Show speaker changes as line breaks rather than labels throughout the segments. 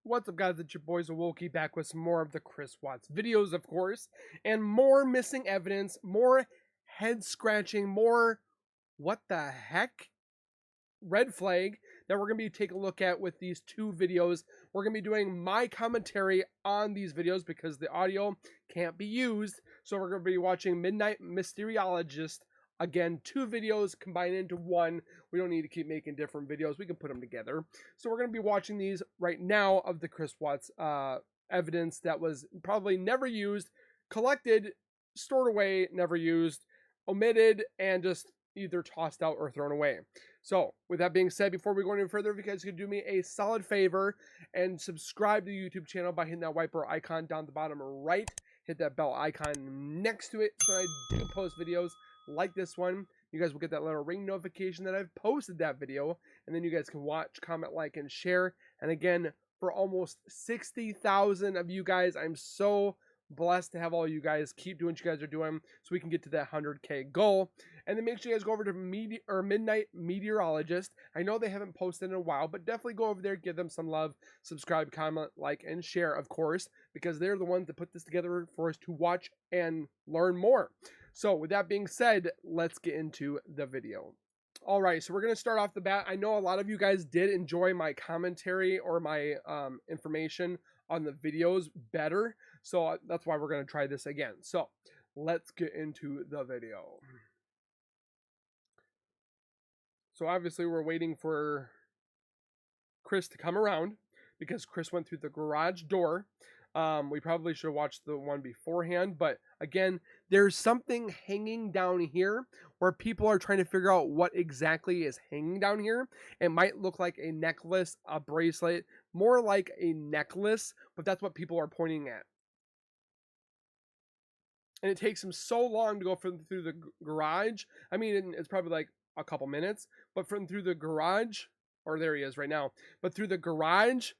What's up, guys? It's your boys Awoki back with some more of the Chriswatts videos, of course, and more missing evidence, more head scratching, more what the heck red flag that we're going to be taking a look at with these two videos. We're going to be doing my commentary on these videos because the audio can't be used. So we're going to be watching Midnight Mysteriologist. Again, two videos combined into one. We don't need to keep making different videos. We can put them together. So we're going to be watching these right now of the Chriswatts evidence that was probably never used, collected, stored away, never used, omitted, and just either tossed out or thrown away. So, with that being said, before we go any further, if you guys could do me a solid favor and subscribe to the YouTube channel by hitting that wiper icon down the bottom right, hit that bell icon next to it so I do post videos like this one. You guys will get that little ring notification that I've posted that video, and then you guys can watch, comment, like, and share. And again, for almost 60,000 of you guys, I'm so blessed to have all you guys keep doing what you guys are doing so we can get to that 100K goal. And then make sure you guys go over to Midnight Meteorologist. I know they haven't posted in a while, but definitely go over there, give them some love, subscribe, comment, like, and share, of course, because they're the ones that put this together for us to watch and learn more. So with that being said, let's get into the video. All right, so we're going to start off the bat. I know a lot of you guys did enjoy my commentary or my information on the videos better, so that's why we're going to try this again. So let's get into the video. So obviously we're waiting for Chris to come around because Chris went through the garage door. We probably should have watched the one beforehand, but again, there's something hanging down here where people are trying to figure out what exactly is hanging down here. It might look like a necklace, a bracelet, more like a necklace, but that's what people are pointing at. And it takes him so long to go through the garage. I mean, it's probably like a couple minutes, but from through the garage, or there he is right now, but through the garage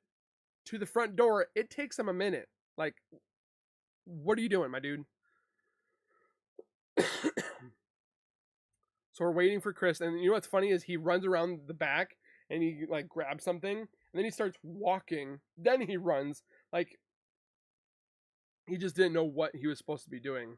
to the front door, it takes him a minute. Like, what are you doing, my dude? So we're waiting for Chris, and you know what's funny is he runs around the back and he like grabs something, and then he starts walking. Then he runs like he just didn't know what he was supposed to be doing.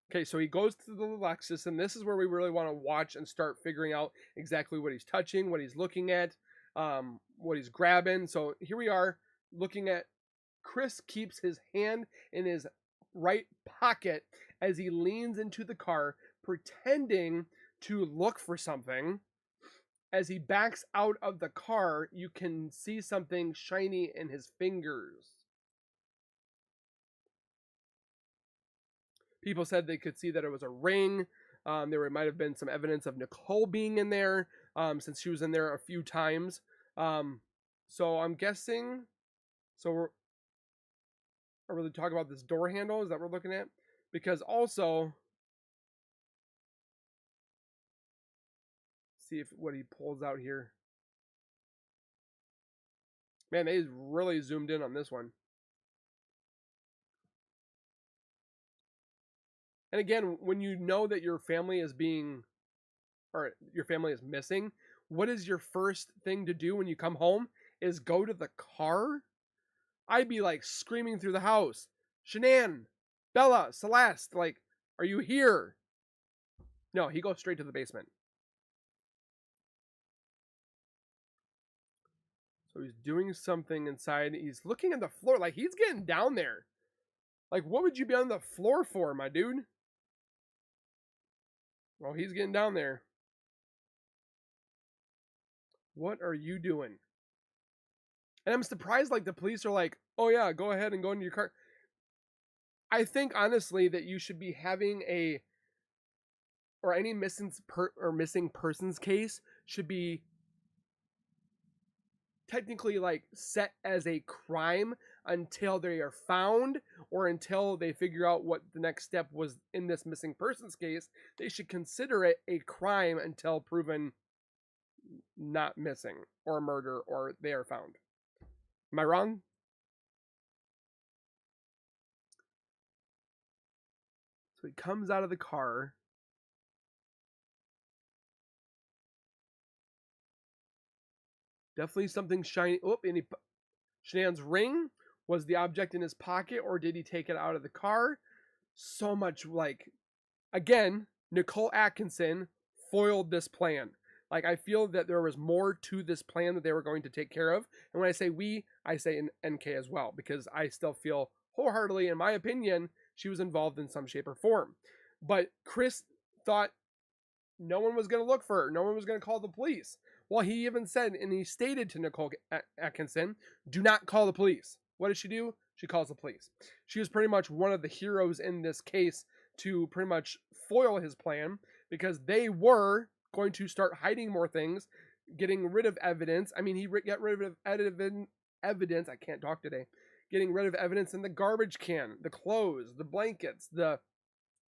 Okay, so he goes to the Lexus, and this is where we really want to watch and start figuring out exactly what he's touching, what he's looking at, what he's grabbing. So here we are looking at Chris keeps his hand in his right pocket as he leans into the car, pretending to look for something. As he backs out of the car, you can see something shiny in his fingers. People said they could see that it was a ring. There might have been some evidence of Nicole being in there, since she was in there a few times. So I'm guessing. So are we talking about this door handle? Is that what we're looking at? Because also, see if what he pulls out here. Man, they really zoomed in on this one. And again, when you know that your family is being, or your family is missing, what is your first thing to do when you come home? Is go to the car? I'd be like screaming through the house, Shanann, Bella, Celeste, like, are you here? No, he goes straight to the basement. So he's doing something inside. He's looking at the floor, like he's getting down there. Like, what would you be on the floor for, my dude? Well, he's getting down there. What are you doing? And I'm surprised, like, the police are like, oh yeah, go ahead and go into your car. I think, honestly, that you should be having or any missing persons case should be technically, like, set as a crime until they are found or until they figure out what the next step was in this missing persons case. They should consider it a crime until proven not missing or murder or they are found. Am I wrong? So he comes out of the car. Definitely something shiny. Oh, and Shanann's ring was the object in his pocket, or did he take it out of the car? So much like, again, Nicole Atkinson foiled this plan. Like, I feel that there was more to this plan that they were going to take care of. And when I say we, I say in NK as well, because I still feel wholeheartedly, in my opinion, she was involved in some shape or form. But Chris thought no one was going to look for her. No one was going to call the police. Well, he even said, and he stated to Nicole Atkinson, do not call the police. What does she do? She calls the police. She was pretty much one of the heroes in this case to pretty much foil his plan, because they were going to start hiding more things, getting rid of evidence. I mean, he got rid of evidence. I can't talk today. Getting rid of evidence in the garbage can, the clothes, the blankets, the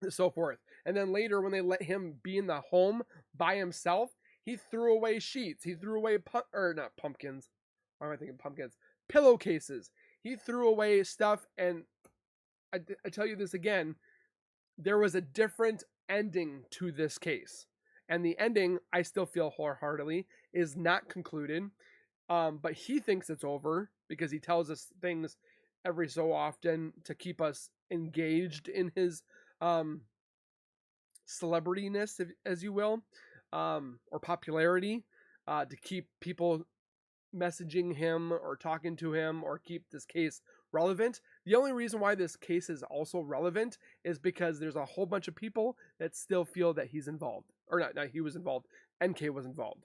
so forth. And then later, when they let him be in the home by himself, he threw away sheets. He threw away not pumpkins. Why am I thinking pumpkins? Pillowcases. He threw away stuff, and I tell you this again, there was a different ending to this case. And the ending, I still feel wholeheartedly, is not concluded. But he thinks it's over because he tells us things every so often to keep us engaged in his celebrityness, as you will, or popularity, to keep people messaging him or talking to him or keep this case relevant. The only reason why this case is also relevant is because there's a whole bunch of people that still feel that he's involved. Or not he was involved. NK was involved.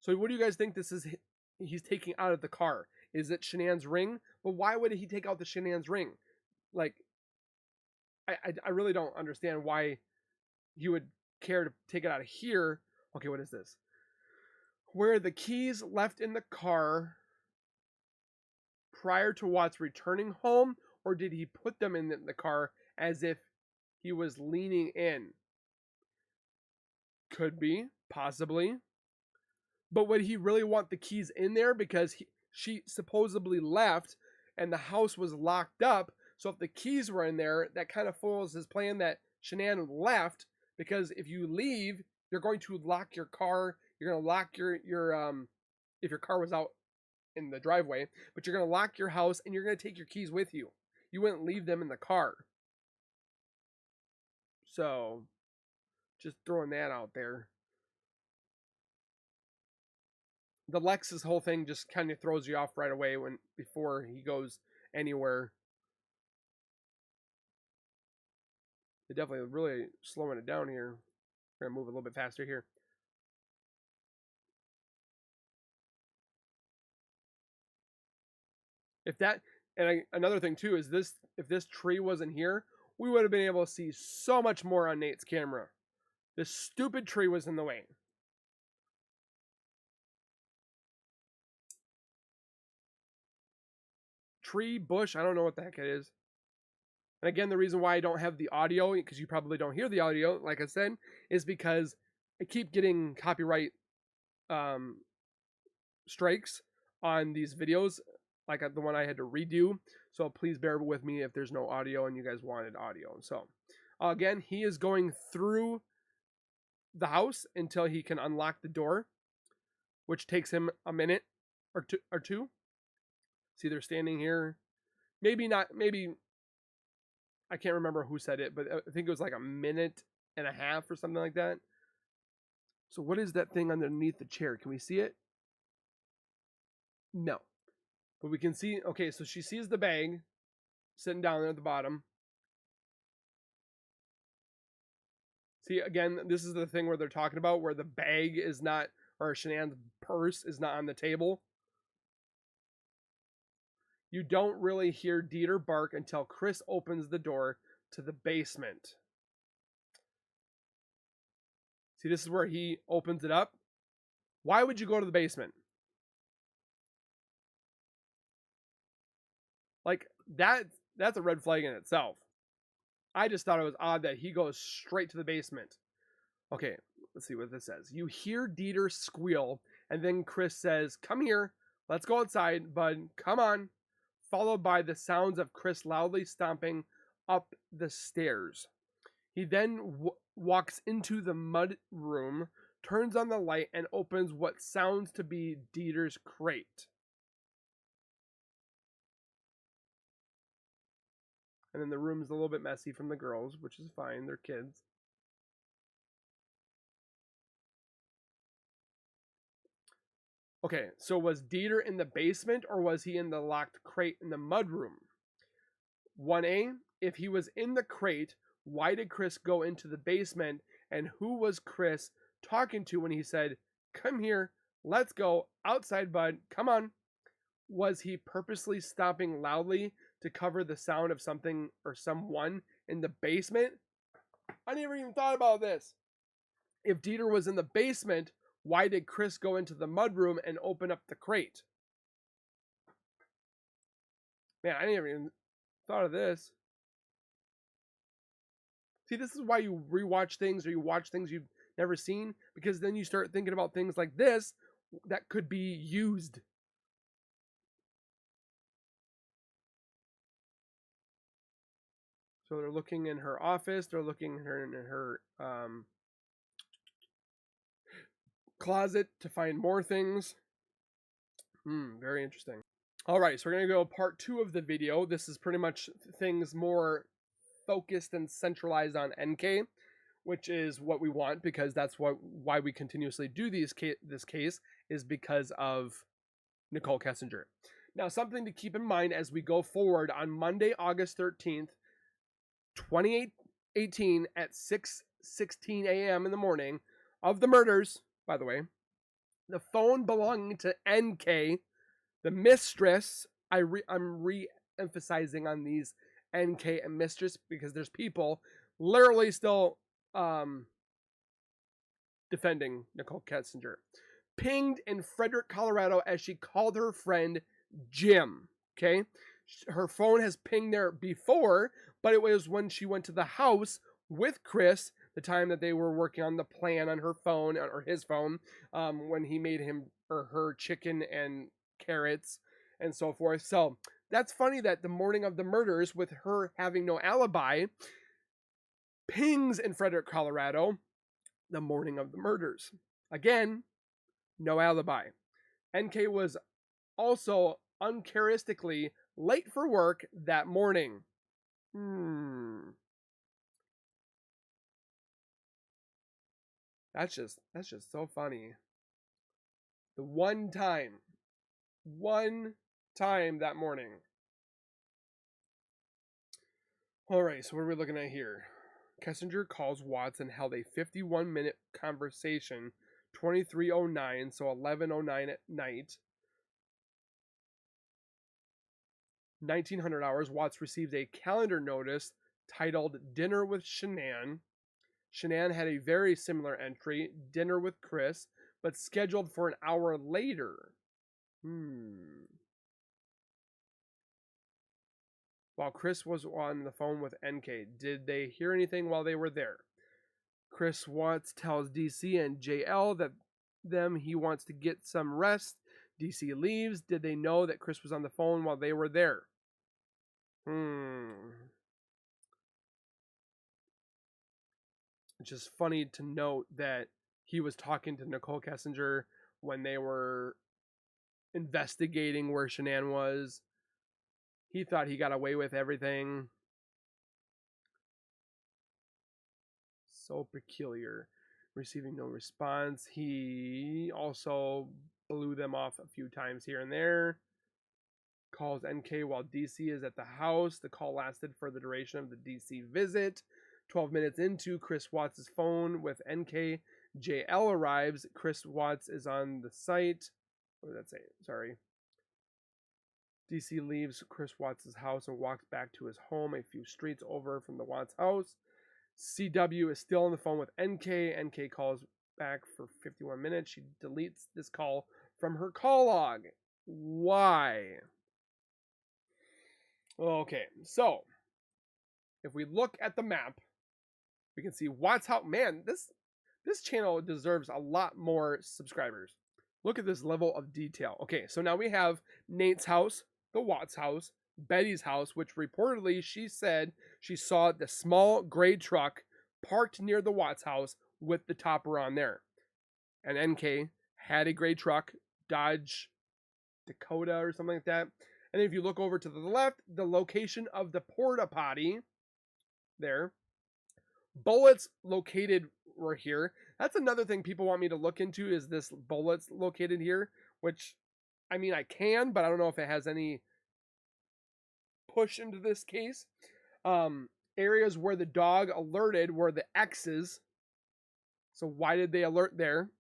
So what do you guys think this is he's taking out of the car? Is it Shanann's ring? But why would he take out the Shanann's ring? Like, I really don't understand why he would care to take it out of here. Okay, what is this? Where the keys left in the car prior to Watts returning home, or did he put them in the car as if he was leaning in? Could be, possibly. But would he really want the keys in there because she supposedly left and the house was locked up? So if the keys were in there, that kind of foils his plan that Shanann left, because if you leave, you're going to lock your car. You're going to lock your if your car was out in the driveway, but you're going to lock your house and you're going to take your keys with you. You wouldn't leave them in the car. So just throwing that out there. The Lex's whole thing just kind of throws you off right away before he goes anywhere. They're definitely really slowing it down here. We're gonna move a little bit faster here. If that, and another thing too is this: if this tree wasn't here, we would have been able to see so much more on Nate's camera. This stupid tree was in the way. Tree, bush, I don't know what the heck it is. And again, the reason why I don't have the audio, because you probably don't hear the audio, like I said, is because I keep getting copyright strikes on these videos, like the one I had to redo. So please bear with me if there's no audio and you guys wanted audio. So again, he is going through the house until he can unlock the door, which takes him a minute or two. See, they're standing here. Maybe not, maybe, I can't remember who said it, but I think it was like a minute and a half or something like that. So what is that thing underneath the chair? Can we see it? No. But we can see, okay, so she sees the bag sitting down there at the bottom. See, again, this is the thing where they're talking about where the bag is not, or Shanann's purse is not on the table. You don't really hear Dieter bark until Chris opens the door to the basement. See, this is where he opens it up. Why would you go to the basement? Like, that's a red flag in itself. I just thought it was odd that he goes straight to the basement. Okay, let's see what this says. You hear Dieter squeal, and then Chris says, "Come here, let's go outside, bud, come on," followed by the sounds of Chris loudly stomping up the stairs. He then walks into the mud room turns on the light, and opens what sounds to be Dieter's crate. And then the room's a little bit messy from the girls, which is fine. They're kids. Okay, so was Dieter in the basement or was he in the locked crate in the mudroom? 1A, if he was in the crate, why did Chris go into the basement, and who was Chris talking to when he said, "Come here, let's go, outside, bud, come on"? Was he purposely stopping loudly to cover the sound of something or someone in the basement? I never even thought about this. If Dieter was in the basement, why did Chris go into the mudroom and open up the crate? Man, I never even thought of this. See, this is why you rewatch things or you watch things you've never seen, because then you start thinking about things like this that could be used. So they're looking in her office, they're looking in her closet to find more things. Very interesting. All right, so we're going to go part 2 of the video. This is pretty much things more focused and centralized on NK, which is what we want, because that's why we continuously do this case is because of Nicole Kessinger. Now, something to keep in mind as we go forward, on Monday, August 13th, 2018 at 6:16 a.m. in the morning of the murders, by the way, the phone belonging to NK, the mistress, I'm re-emphasizing on these NK and mistress because there's people literally still defending Nicole Kessinger, pinged in Frederick, Colorado, as she called her friend Jim. Okay, her phone has pinged there before, but it was when she went to the house with Chris, the time that they were working on the plan on her phone, or his phone, when he made him or her chicken and carrots and so forth. So that's funny that the morning of the murders, with her having no alibi, pings in Frederick, Colorado, the morning of the murders. Again, no alibi. NK was also uncharacteristically late for work that morning. That's just so funny. The one time that morning. All right, so what are we looking at here? Kessinger calls Watts and held a 51-minute conversation, 23:09, so 11:09 at night. 1900 hours, Watts received a calendar notice titled Dinner with Shanann. Shanann had a very similar entry, Dinner with Chris, but scheduled for an hour later. While Chris was on the phone with NK, did they hear anything while they were there? Chriswatts tells DC and JL that he wants to get some rest. DC leaves. Did they know that Chris was on the phone while they were there? It's just funny to note that he was talking to Nicole Kessinger when they were investigating where Shanann was. He thought he got away with everything. So peculiar. Receiving no response. He also blew them off a few times here and there. Calls NK while DC is at the house. The call lasted for the duration of the DC visit. 12 minutes into Chris Watts' phone with NK, JL arrives. Chris Watts is on the site. What did that say? Sorry. DC leaves Chris Watts' house and walks back to his home a few streets over from the Watts house. CW is still on the phone with NK. NK calls back for 51 minutes. She deletes this call from her call log. Why? Okay, so if we look at the map, we can see Watts house. Man, this channel deserves a lot more subscribers. Look at this level of detail. Okay, so now we have Nate's house, the Watts house, Betty's house, which reportedly she said she saw the small gray truck parked near the Watts house with the topper on there. and NK had a gray truck, Dodge Dakota or something like that. And if you look over to the left, the location of the porta potty there, bullets located were here. That's another thing people want me to look into, is this bullets located here, which, I mean, I can, but I don't know if it has any push into this case. Areas where the dog alerted were the X's. So why did they alert there?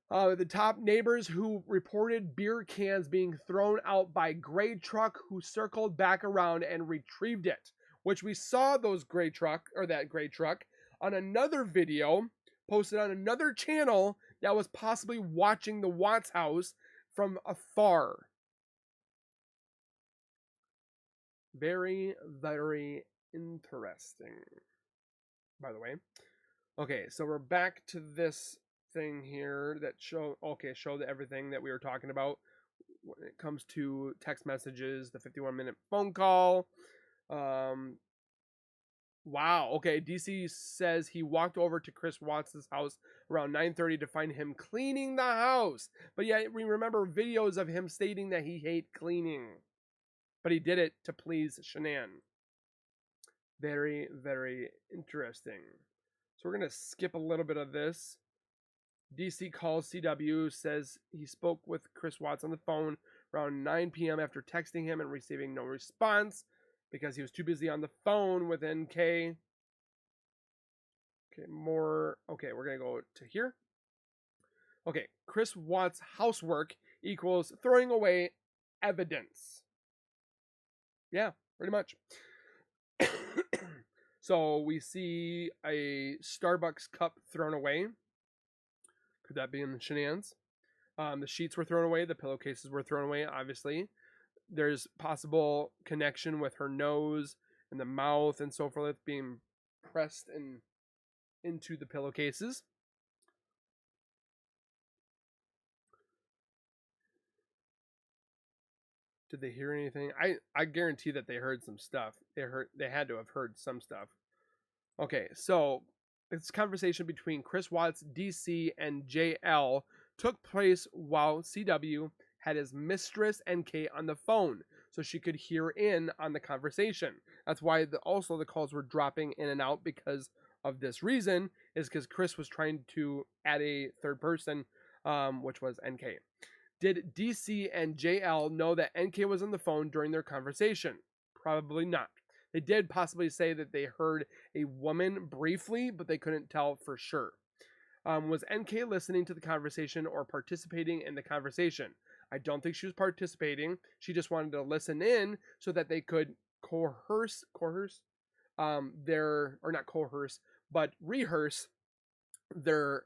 The top neighbors who reported beer cans being thrown out by gray truck, who circled back around and retrieved it, which we saw that gray truck on another video posted on another channel that was possibly watching the Watts house from afar. Very, very interesting, by the way. Okay, so we're back to this thing here that showed everything that we were talking about when it comes to text messages, the 51-minute phone call. Wow, okay, DC says he walked over to Chriswatts' house around 9:30 to find him cleaning the house. But yet we remember videos of him stating that he hates cleaning. But he did it to please Shanann. Very, very interesting. So we're going to skip a little bit of this. DC calls CW, says he spoke with Chriswatts on the phone around 9 p.m. after texting him and receiving no response because he was too busy on the phone with NK. Okay, more. Okay, we're going to go to here. Okay, Chriswatts' housework equals throwing away evidence. Yeah, pretty much. So we see a Starbucks cup thrown away. Could that be in the shenanigans? The sheets were thrown away. The pillowcases were thrown away, obviously. There's possible connection with her nose and the mouth and so forth being pressed into the pillowcases. Did they hear anything? I guarantee that they heard some stuff. They had to have heard some stuff. Okay, so this conversation between Chriswatts, DC, and JL took place while CW had his mistress NK on the phone, so she could hear in on the conversation. That's why also the calls were dropping in and out, because of this reason, is because Chris was trying to add a third person, which was NK. Did DC and JL know that NK was on the phone during their conversation? Probably not. They did possibly say that they heard a woman briefly, but they couldn't tell for sure. Was NK listening to the conversation or participating in the conversation? I don't think she was participating. She just wanted to listen in so that they could rehearse their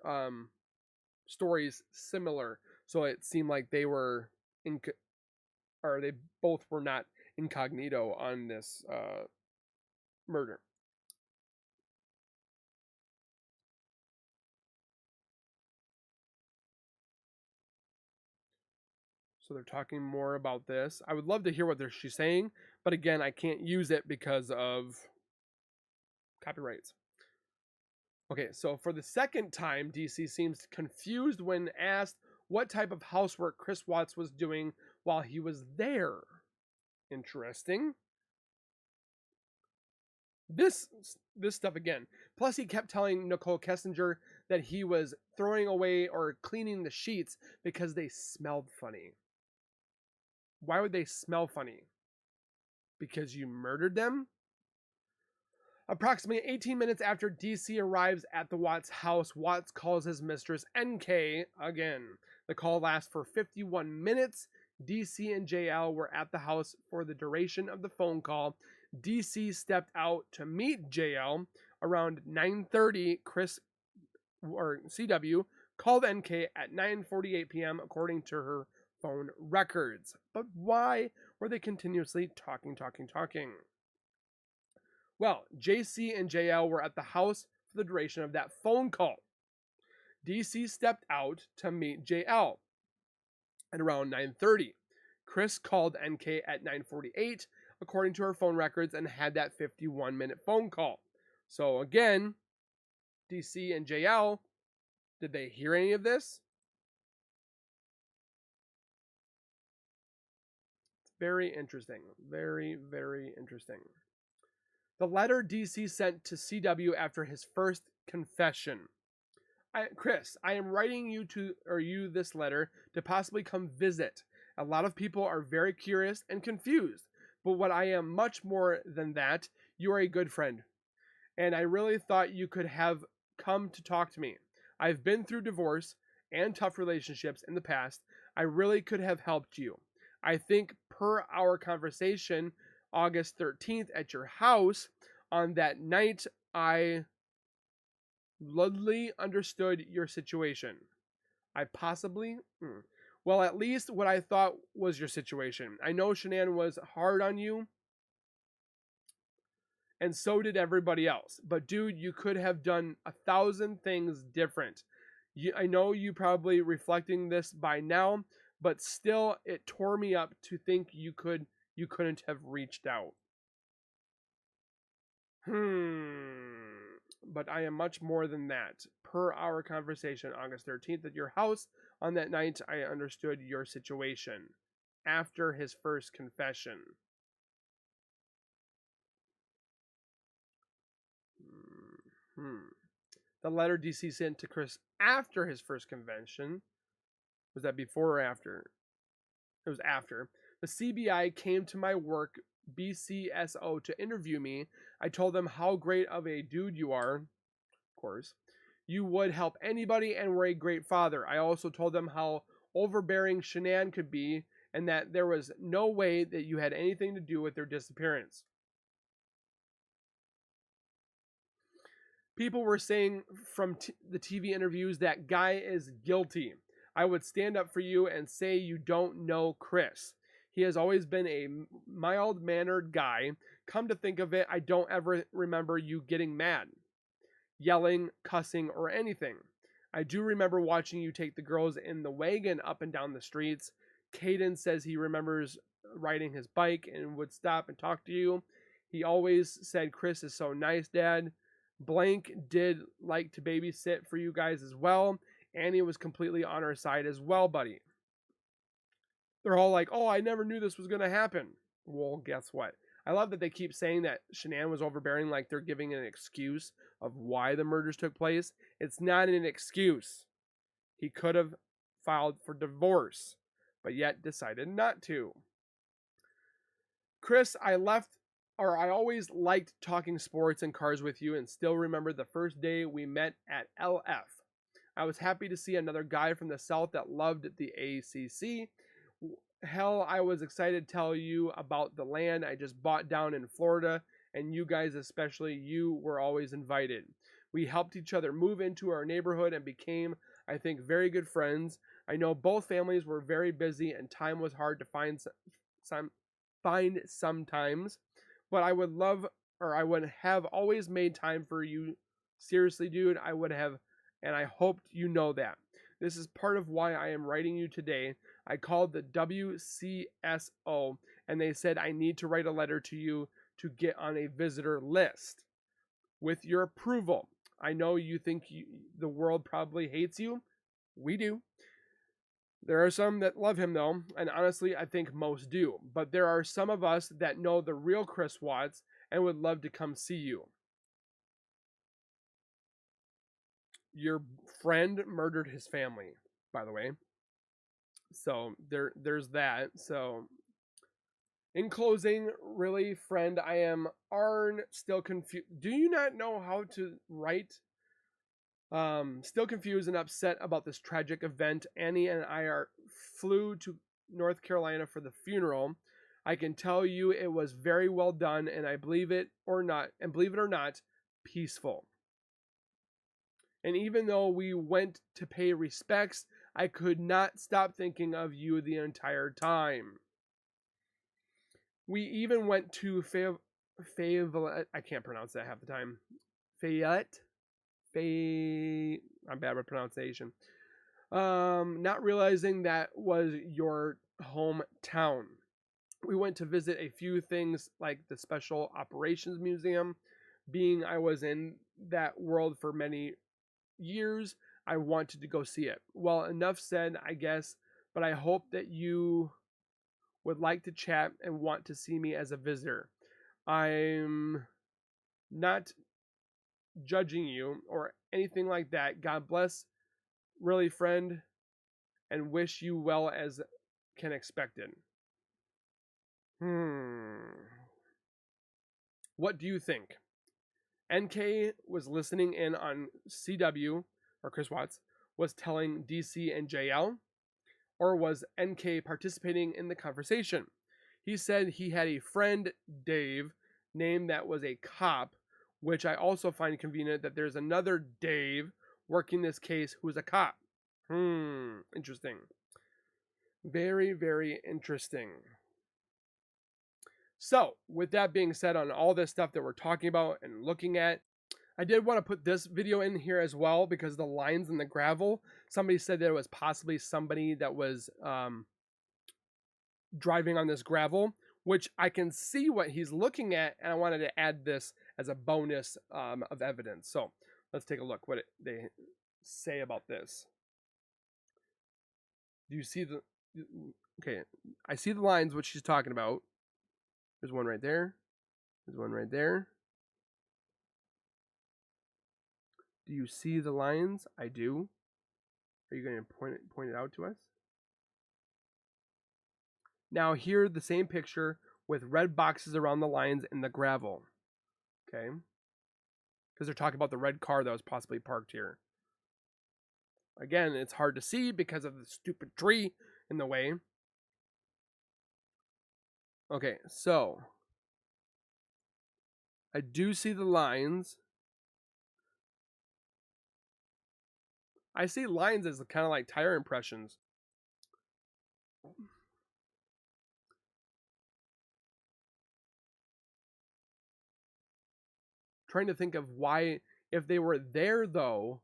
stories similar. So it seemed like they were they both were not incognito on this murder. So they're talking more about this. I would love to hear what she's saying, but again, I can't use it because of copyrights. Okay, so for the second time, DC seems confused when asked what type of housework Chriswatts was doing while he was there. Interesting. This stuff again. Plus, he kept telling Nicholkessinger that he was throwing away or cleaning the sheets because they smelled funny. Why would they smell funny? Because you murdered them? Approximately 18 minutes after DC arrives at the Watts house, Watts calls his mistress NK again. The call lasts for 51 minutes. DC and JL were at the house for the duration of the phone call. DC stepped out to meet JL around 9:30. CW called NK at 9:48 p.m. according to her phone records. But why were they continuously talking? Well, JC and JL were at the house for the duration of that phone call. DC stepped out to meet JL at around 9:30. Chris called NK at 9:48, according to her phone records, and had that 51-minute phone call. So again, DC and JL Did they hear any of this? It's very interesting. Very, very interesting. The letter DC sent to CW after his first confession. Chris, I am writing you this letter to possibly come visit. A lot of people are very curious and confused, but what I am much more than that, you are a good friend, and I really thought you could have come to talk to me. I've been through divorce and tough relationships in the past. I really could have helped you. I think per our conversation August 13th at your house, on that night I Ludley understood your situation. I possibly. Well, at least what I thought was your situation. I know Shanann was hard on you, and so did everybody else. But, dude, you could have done 1,000 things different. I know you probably reflecting this by now, but still, it tore me up to think you couldn't have reached out. But I am much more than that. Per our conversation August 13th at your house, on that night I understood your situation. After his first confession. The letter DC sent to Chris after his first confession. Was that before or after? It was after. The CBI came to my work, BCSO, to interview me. I told them how great of a dude you are. Of course. You would help anybody and were a great father. I also told them how overbearing Shanann could be and that there was no way that you had anything to do with their disappearance. People were saying from the TV interviews that Guy is guilty. I would stand up for you and say you don't know Chris. He has always been a mild-mannered guy. Come to think of it, I don't ever remember you getting mad, yelling, cussing, or anything. I do remember watching you take the girls in the wagon up and down the streets. Caden says he remembers riding his bike and would stop and talk to you. He always said, Chris is so nice, Dad. Blank did like to babysit for you guys as well. Annie was completely on our side as well, buddy. They're all like, oh, I never knew this was going to happen. Well, guess what? I love that they keep saying that Shanann was overbearing like they're giving an excuse of why the murders took place. It's not an excuse. He could have filed for divorce, but yet decided not to. Chris, I always liked talking sports and cars with you and still remember the first day we met at LF. I was happy to see another guy from the South that loved the ACC. Hell, I was excited to tell you about the land I just bought down in Florida, and you guys, especially you, were always invited. We helped each other move into our neighborhood and became, I think, very good friends. I know both families were very busy and time was hard to find sometimes, but I would have always made time for you. Seriously, dude, I would have, and I hoped you know that. This is part of why I am writing you today. I called the WCSO and they said I need to write a letter to you to get on a visitor list. With your approval, I know you think the world probably hates you. We do. There are some that love him though, and honestly I think most do. But there are some of us that know the real Chriswatts and would love to come see you. Your friend murdered his family, by the way. So there's that. So in closing, really, friend, I am still confused. Do you not know how to write? Still confused and upset about this tragic event. Annie and I flew to North Carolina for the funeral. I can tell you it was very well done, and I believe it or not, peaceful. And even though we went to pay respects, I could not stop thinking of you the entire time. We even went to Fayette. I can't pronounce that half the time. Fayette. I'm bad with pronunciation. Not realizing that was your hometown. We went to visit a few things like the Special Operations Museum. Being I was in that world for many years, I wanted to go see it. Well, enough said, I guess, but I hope that you would like to chat and want to see me as a visitor. I'm not judging you or anything like that. God bless, really, friend, and wish you well as can expected. What do you think? NK was listening in on CW, or Chriswatts, was telling DC and JL, or was NK participating in the conversation? He said he had a friend, Dave, named that was a cop, which I also find convenient that there's another Dave working this case who's a cop. Interesting. Very, very interesting. So, with that being said, on all this stuff that we're talking about and looking at, I did want to put this video in here as well because the lines in the gravel, somebody said that it was possibly somebody that was driving on this gravel, which I can see what he's looking at, and I wanted to add this as a bonus of evidence. So, let's take a look what they say about this. Do you see the... Okay, I see the lines, which she's talking about. There's one right there. There's one right there. Do you see the lines? I do. Are you going to point it out to us? Now here, the same picture with red boxes around the lines in the gravel. Okay? Because they're talking about the red car that was possibly parked here. Again, it's hard to see because of the stupid tree in the way. Okay, so I do see the lines. I see lines as kind of like tire impressions. Trying to think of why, if they were there though.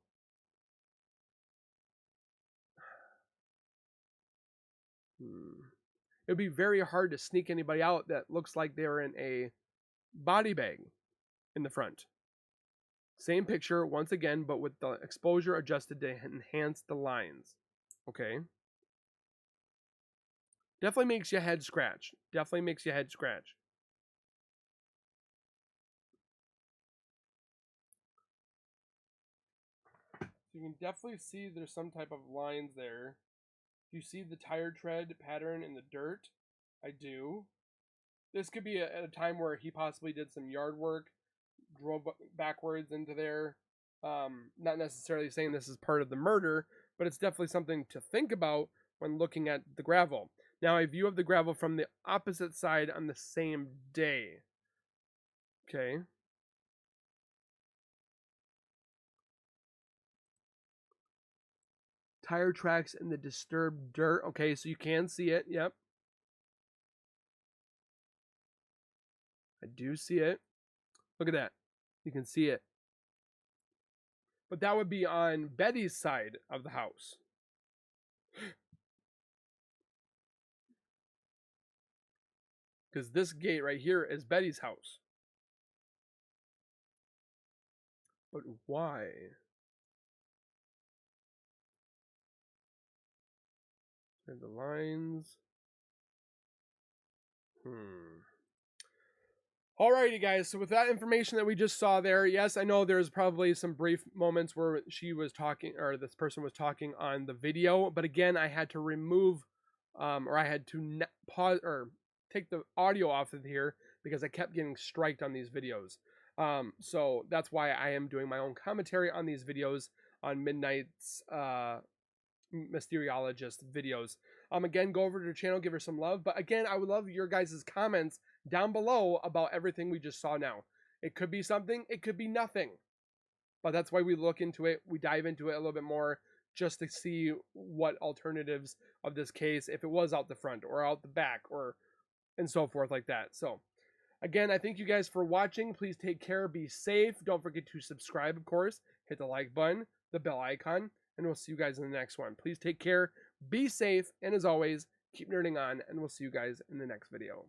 It would be very hard to sneak anybody out that looks like they're in a body bag in the front. Same picture once again, but with the exposure adjusted to enhance the lines. Okay. Definitely makes your head scratch. Definitely makes your head scratch. You can definitely see there's some type of lines there. You see the tire tread pattern in the dirt? I do. This could be at a time where he possibly did some yard work, drove backwards into there. Not necessarily saying this is part of the murder, but it's definitely something to think about when looking at the gravel. Now, a view of the gravel from the opposite side on the same day. Okay. Tire tracks in the disturbed dirt. Okay, so you can see it. Yep. I do see it. Look at that. You can see it. But that would be on Betty's side of the house. Because this gate right here is Betty's house. But why? And the lines. Alrighty, guys. So with that information that we just saw there, yes, I know there's probably some brief moments where she was talking, or this person was talking on the video. But again, I had to remove, or I had to pause or take the audio off of here because I kept getting striked on these videos. So that's why I am doing my own commentary on these videos on Midnight's Mysteriologist videos. Again, go over to her channel, give her some love. But again, I would love your guys' comments down below about everything we just saw now. It could be something, it could be nothing. But that's why we look into it, we dive into it a little bit more just to see what alternatives of this case, if it was out the front or out the back or and so forth like that. So again, I thank you guys for watching. Please take care, be safe. Don't forget to subscribe, of course. Hit the like button, the bell icon, and we'll see you guys in the next one. Please take care, be safe, and as always, keep nerding on, and we'll see you guys in the next video.